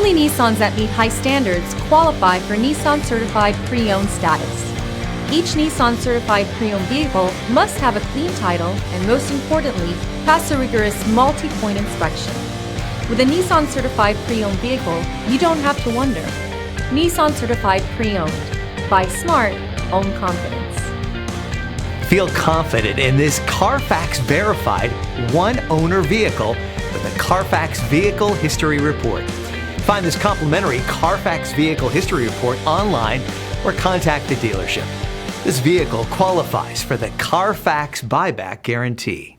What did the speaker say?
Only Nissans that meet high standards qualify for Nissan Certified Pre-Owned status. Each Nissan Certified Pre-Owned vehicle must have a clean title and, most importantly, pass a rigorous multi-point inspection. With a Nissan Certified Pre-Owned vehicle, you don't have to wonder. Nissan Certified Pre-Owned. Buy smart, own confidence. Feel confident in this Carfax verified one-owner vehicle with a Carfax Vehicle History Report. Find this complimentary Carfax Vehicle History Report online or contact the dealership. This vehicle qualifies for the Carfax Buyback Guarantee.